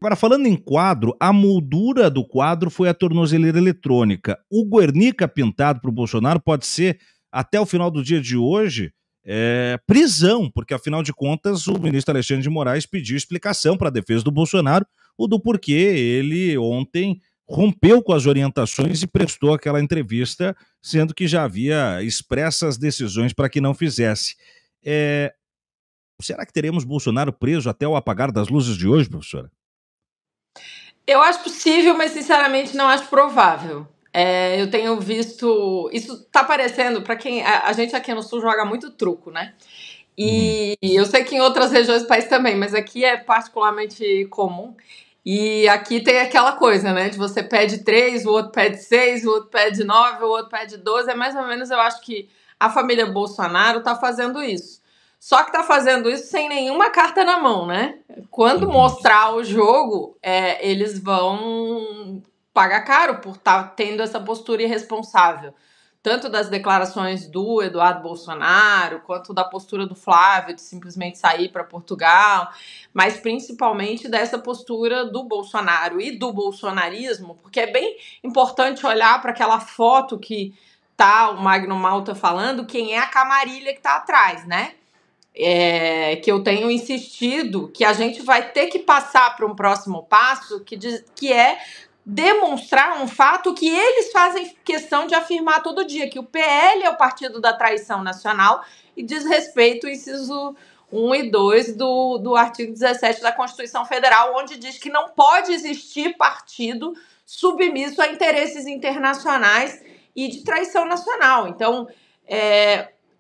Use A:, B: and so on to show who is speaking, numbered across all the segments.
A: Agora, falando em quadro, a moldura do quadro foi a tornozeleira eletrônica. O Guernica pintado para o Bolsonaro pode ser, até o final do dia de hoje, prisão, porque afinal de contas o ministro Alexandre de Moraes pediu explicação para a defesa do Bolsonaro, o do porquê ele ontem rompeu com as orientações e prestou aquela entrevista, sendo que já havia expressas decisões para que não fizesse. Será que teremos Bolsonaro preso até o apagar das luzes de hoje, professora?
B: Eu acho possível, mas sinceramente não acho provável. Eu tenho visto... Isso tá parecendo, para quem... A gente aqui no Sul joga muito truco, né? E eu sei que em outras regiões do país também, mas aqui é particularmente comum. E aqui tem aquela coisa, né? De você pede 3, o outro pede 6, o outro pede 9, o outro pede 12. É mais ou menos, eu acho que a família Bolsonaro tá fazendo isso. Só que tá fazendo isso sem nenhuma carta na mão, né? Quando mostrar o jogo, eles vão pagar caro por estar tendo essa postura irresponsável. Tanto das declarações do Eduardo Bolsonaro, quanto da postura do Flávio de simplesmente sair para Portugal, mas principalmente dessa postura do Bolsonaro e do bolsonarismo, porque é bem importante olhar para aquela foto que tá o Magno Malta falando, quem é a camarilha que tá atrás, né? Que eu tenho insistido que a gente vai ter que passar para um próximo passo, que é demonstrar um fato que eles fazem questão de afirmar todo dia, que o PL é o partido da traição nacional e diz respeito ao inciso 1 e 2 do artigo 17 da Constituição Federal, onde diz que não pode existir partido submisso a interesses internacionais e de traição nacional. Então,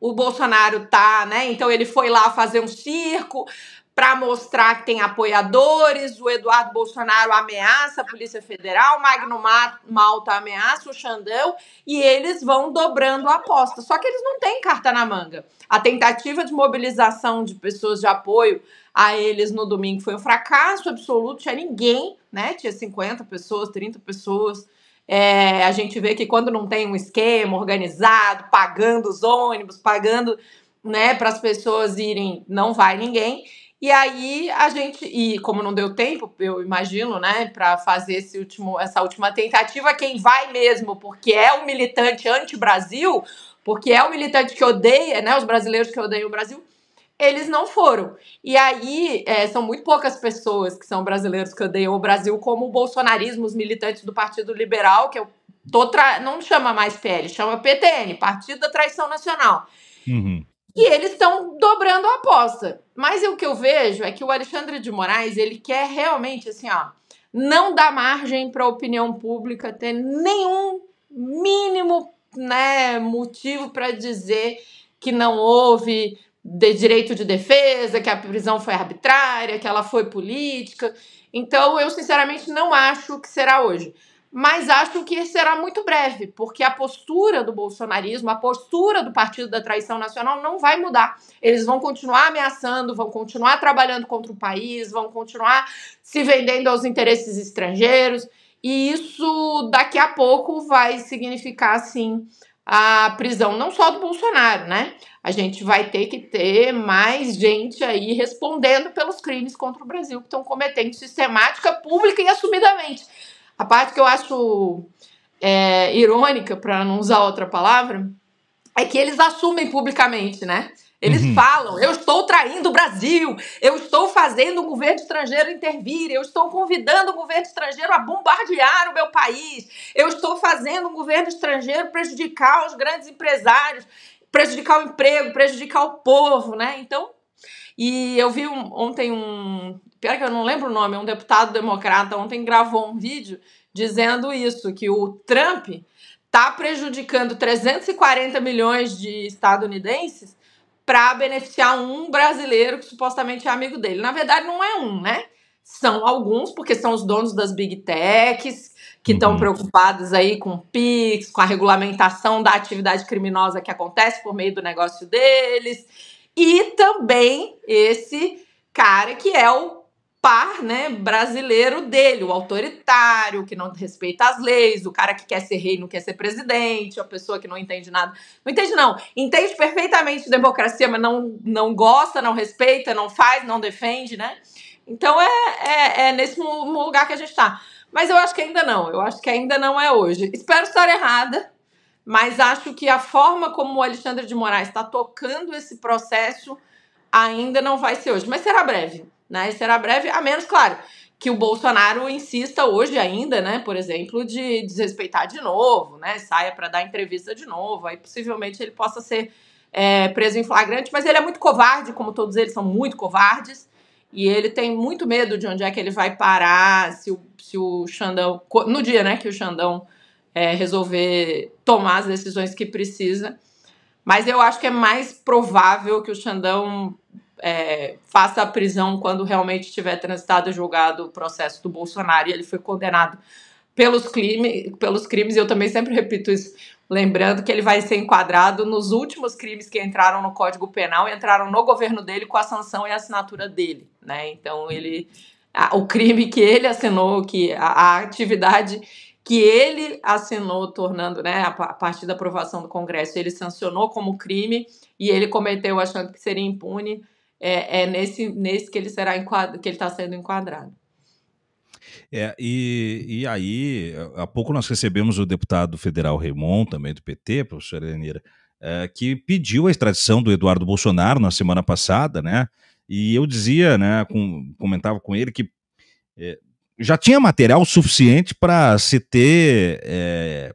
B: o Bolsonaro tá, né? Então ele foi lá fazer um circo para mostrar que tem apoiadores. O Eduardo Bolsonaro ameaça a Polícia Federal, o Magno Malta ameaça o Xandão e eles vão dobrando a aposta. Só que eles não têm carta na manga. A tentativa de mobilização de pessoas de apoio a eles no domingo foi um fracasso absoluto. Tinha ninguém, né? Tinha 50 pessoas, 30 pessoas. A gente vê que quando não tem um esquema organizado, pagando os ônibus, pagando, né, para as pessoas irem, não vai ninguém. E aí como não deu tempo, eu imagino, né, para fazer essa última tentativa, quem vai mesmo, porque é o militante anti-Brasil, porque é o militante que odeia, né, os brasileiros que odeiam o Brasil, eles não foram. E aí, são muito poucas pessoas que são brasileiros que odeiam o Brasil, como o bolsonarismo, os militantes do Partido Liberal, que eu não chama mais PL, chama PTN, Partido da Traição Nacional. E eles estão dobrando a aposta. Mas o que eu vejo é que o Alexandre de Moraes, ele quer realmente, assim, não dar margem para a opinião pública ter nenhum mínimo, né, motivo para dizer que não houve de direito de defesa, que a prisão foi arbitrária, que ela foi política. Então, eu sinceramente não acho que será hoje. Mas acho que será muito breve, porque a postura do bolsonarismo, a postura do Partido da Traição Nacional não vai mudar. Eles vão continuar ameaçando, vão continuar trabalhando contra o país, vão continuar se vendendo aos interesses estrangeiros. E isso, daqui a pouco, vai significar, sim, a prisão não só do Bolsonaro, né? A gente vai ter que ter mais gente aí respondendo pelos crimes contra o Brasil que estão cometendo sistemática, pública e assumidamente. A parte que eu acho irônica, para não usar outra palavra, é que eles assumem publicamente, né? Eles falam, eu estou traindo o Brasil, eu estou fazendo o governo estrangeiro intervir, eu estou convidando o governo estrangeiro a bombardear o meu país, eu estou fazendo o governo estrangeiro prejudicar os grandes empresários, prejudicar o emprego, prejudicar o povo, né? Então, e eu vi ontem pior que eu não lembro o nome, um deputado democrata ontem gravou um vídeo dizendo isso, que o Trump está prejudicando 340 milhões de estadunidenses para beneficiar um brasileiro que supostamente é amigo dele. Na verdade, não é um, né? São alguns, porque são os donos das big techs, que estão preocupados aí com o PIX, com a regulamentação da atividade criminosa que acontece por meio do negócio deles. E também esse cara que é o par, né, brasileiro dele, o autoritário, que não respeita as leis, o cara que quer ser rei, não quer ser presidente, a pessoa que não entende nada. Não entende, não. Entende perfeitamente democracia, mas não gosta, não respeita, não faz, não defende, né? Então é nesse lugar que a gente está. Mas eu acho que ainda não. Eu acho que ainda não é hoje. Espero estar errada, mas acho que a forma como o Alexandre de Moraes está tocando esse processo ainda não vai ser hoje. Mas será breve, né? Será breve, a menos, claro, que o Bolsonaro insista hoje ainda, né? Por exemplo, de desrespeitar de novo, né? Saia para dar entrevista de novo. Aí possivelmente ele possa ser preso em flagrante. Mas ele é muito covarde, como todos eles são muito covardes. E ele tem muito medo de onde é que ele vai parar se o Xandão... No dia, né, que o Xandão resolver tomar as decisões que precisa. Mas eu acho que é mais provável que o Xandão faça a prisão quando realmente tiver transitado e julgado o processo do Bolsonaro e ele foi condenado pelos crimes. E eu também sempre repito isso, lembrando que ele vai ser enquadrado nos últimos crimes que entraram no Código Penal e entraram no governo dele com a sanção e a assinatura dele, né? Então o crime que ele assinou, que a atividade que ele assinou, tornando, né, a partir da aprovação do Congresso, ele sancionou como crime e ele cometeu achando que seria impune, nesse que ele está sendo enquadrado.
A: E aí, há pouco nós recebemos o deputado federal Raymond, também do PT, professora Elenira, que pediu a extradição do Eduardo Bolsonaro na semana passada, né? E eu dizia, né, comentava com ele que já tinha material suficiente para se ter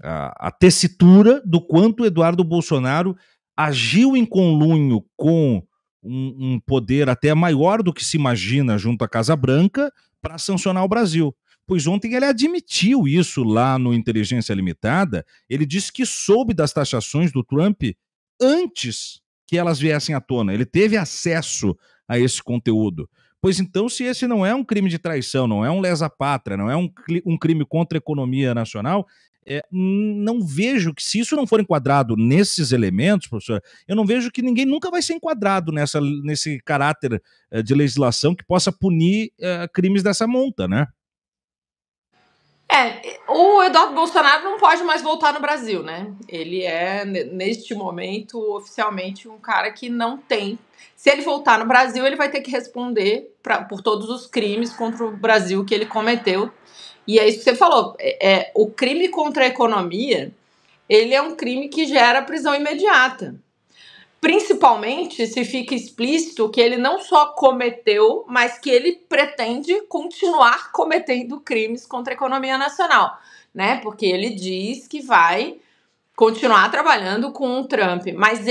A: a tessitura do quanto Eduardo Bolsonaro agiu em conluio com um poder até maior do que se imagina junto à Casa Branca para sancionar o Brasil. Pois ontem ele admitiu isso lá no Inteligência Limitada. Ele disse que soube das taxações do Trump antes que elas viessem à tona. Ele teve acesso a esse conteúdo. Pois então, se esse não é um crime de traição, não é um lesa-pátria, não é um crime contra a economia nacional, não vejo que, se isso não for enquadrado nesses elementos, professor, eu não vejo que ninguém nunca vai ser enquadrado nesse caráter de legislação que possa punir crimes dessa monta, né?
B: O Eduardo Bolsonaro não pode mais voltar no Brasil, né? Ele é, neste momento, oficialmente um cara que não tem. Se ele voltar no Brasil, ele vai ter que responder por todos os crimes contra o Brasil que ele cometeu. E é isso que você falou. O crime contra a economia, ele é um crime que gera prisão imediata. Principalmente se fica explícito que ele não só cometeu, mas que ele pretende continuar cometendo crimes contra a economia nacional, né? Porque ele diz que vai continuar trabalhando com o Trump. Mas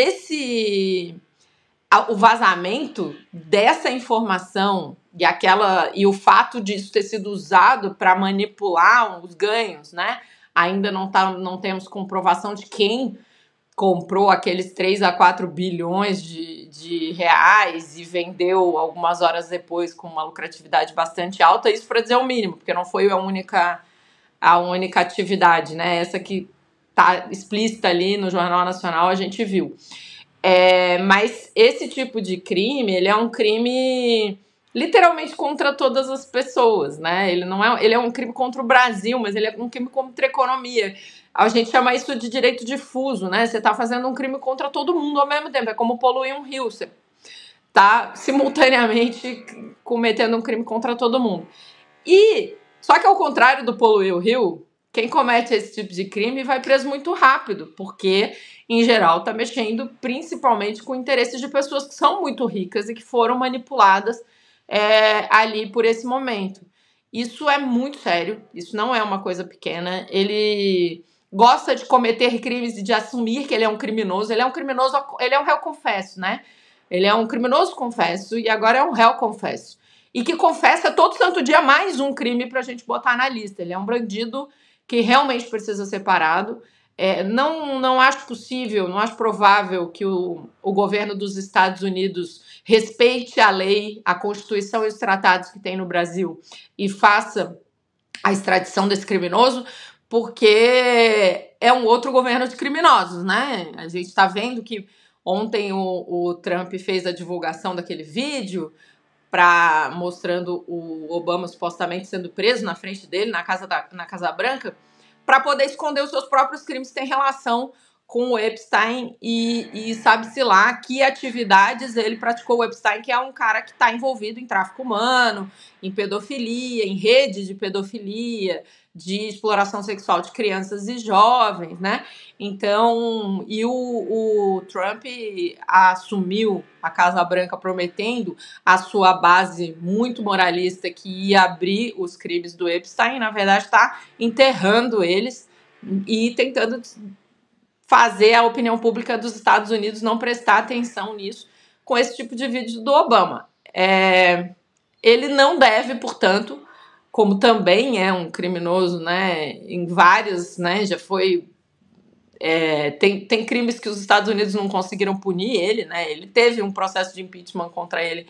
B: o vazamento dessa informação e o fato disso ter sido usado para manipular os ganhos, né? Ainda não temos comprovação de quem comprou aqueles 3 a 4 bilhões de reais e vendeu algumas horas depois com uma lucratividade bastante alta, isso para dizer o mínimo, porque não foi a única atividade, né? Essa que está explícita ali no Jornal Nacional, a gente viu. Mas esse tipo de crime, ele é um crime literalmente contra todas as pessoas, né? Ele é um crime contra o Brasil, mas ele é um crime contra a economia. A gente chama isso de direito difuso, né? Você está fazendo um crime contra todo mundo ao mesmo tempo. É como poluir um rio. Você está simultaneamente cometendo um crime contra todo mundo. Só que ao contrário do poluir o rio, quem comete esse tipo de crime vai preso muito rápido, porque, em geral, está mexendo principalmente com interesses de pessoas que são muito ricas e que foram manipuladas ali por esse momento. Isso é muito sério, isso não é uma coisa pequena. Ele gosta de cometer crimes e de assumir que ele é um criminoso. Ele é um criminoso, ele é um réu confesso, né? Ele é um criminoso confesso e agora é um réu confesso. E que confessa todo santo dia mais um crime para a gente botar na lista. Ele é um bandido que realmente precisa ser parado. Não acho possível, não acho provável que o governo dos Estados Unidos respeite a lei, a Constituição e os tratados que tem no Brasil e faça a extradição desse criminoso, porque é um outro governo de criminosos, né? A gente está vendo que ontem o Trump fez a divulgação daquele vídeo mostrando o Obama supostamente sendo preso na frente dele, na Casa Branca, para poder esconder os seus próprios crimes que têm relação com o Epstein e sabe-se lá que atividades ele praticou. O Epstein, que é um cara que está envolvido em tráfico humano, em pedofilia, em rede de pedofilia, de exploração sexual de crianças e jovens, né? Então, e o Trump assumiu a Casa Branca prometendo a sua base muito moralista que ia abrir os crimes do Epstein, na verdade está enterrando eles e tentando fazer a opinião pública dos Estados Unidos não prestar atenção nisso com esse tipo de vídeo do Obama. Ele não deve, portanto, como também é um criminoso, né, em vários, né, já foi... tem crimes que os Estados Unidos não conseguiram punir ele, né? Ele teve um processo de impeachment contra ele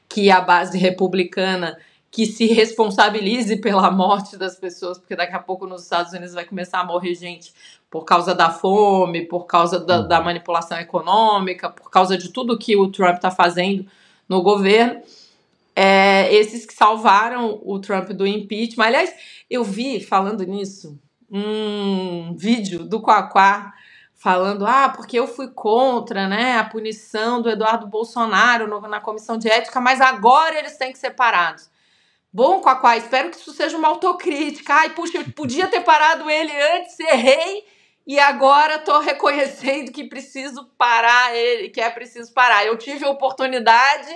B: que a base republicana que se responsabilize pela morte das pessoas, porque daqui a pouco nos Estados Unidos vai começar a morrer gente por causa da fome, por causa da manipulação econômica, por causa de tudo que o Trump está fazendo no governo. Esses que salvaram o Trump do impeachment. Aliás, eu vi, falando nisso, um vídeo do Quaquá falando, porque eu fui contra, né, a punição do Eduardo Bolsonaro na comissão de ética, mas agora eles têm que ser parados. Bom, Quaquá, espero que isso seja uma autocrítica. Ai, puxa, eu podia ter parado ele antes, errei, e agora estou reconhecendo que preciso parar ele, que é preciso parar. Eu tive a oportunidade,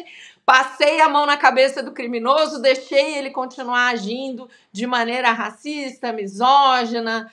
B: passei a mão na cabeça do criminoso, deixei ele continuar agindo de maneira racista, misógina,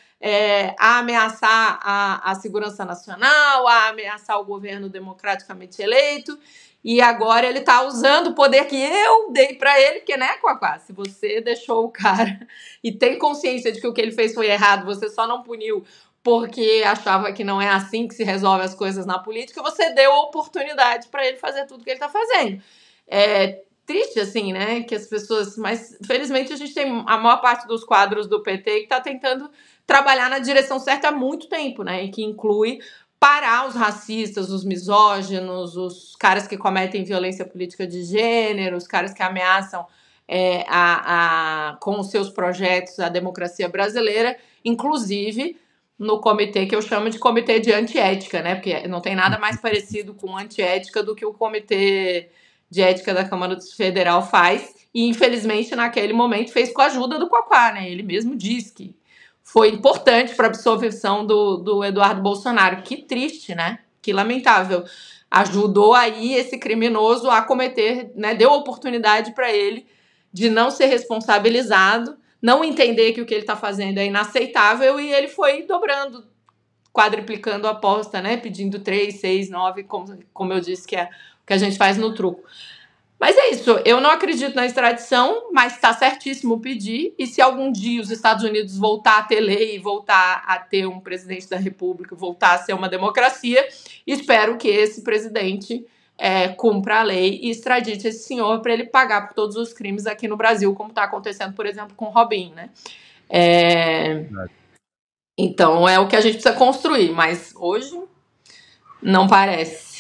B: a ameaçar a segurança nacional, a ameaçar o governo democraticamente eleito. E agora ele tá usando o poder que eu dei para ele, porque, né, Quaquá, se você deixou o cara e tem consciência de que o que ele fez foi errado, você só não puniu porque achava que não é assim que se resolve as coisas na política, você deu a oportunidade para ele fazer tudo que ele tá fazendo. É triste, assim, né, que as pessoas... Mas, felizmente, a gente tem a maior parte dos quadros do PT que tá tentando trabalhar na direção certa há muito tempo, né, e que inclui parar os racistas, os misóginos, os caras que cometem violência política de gênero, os caras que ameaçam com os seus projetos a democracia brasileira, inclusive no comitê que eu chamo de comitê de antiética, né? Porque não tem nada mais parecido com antiética do que o comitê de ética da Câmara Federal faz, e infelizmente naquele momento fez com a ajuda do Quaquá, né? Ele mesmo diz que foi importante para a absolvição do Eduardo Bolsonaro. Que triste, né? Que lamentável. Ajudou aí esse criminoso a cometer, né? Deu oportunidade para ele de não ser responsabilizado, não entender que o que ele está fazendo é inaceitável, e ele foi dobrando, quadriplicando a aposta, né? Pedindo 3, 6, 9, como eu disse, que é o que a gente faz no truco. Mas é isso, eu não acredito na extradição, mas está certíssimo pedir, e se algum dia os Estados Unidos voltar a ter lei, voltar a ter um presidente da República, voltar a ser uma democracia, espero que esse presidente cumpra a lei e extradite esse senhor para ele pagar por todos os crimes aqui no Brasil, como está acontecendo, por exemplo, com o Robinho, né? Então é o que a gente precisa construir, mas hoje não parece.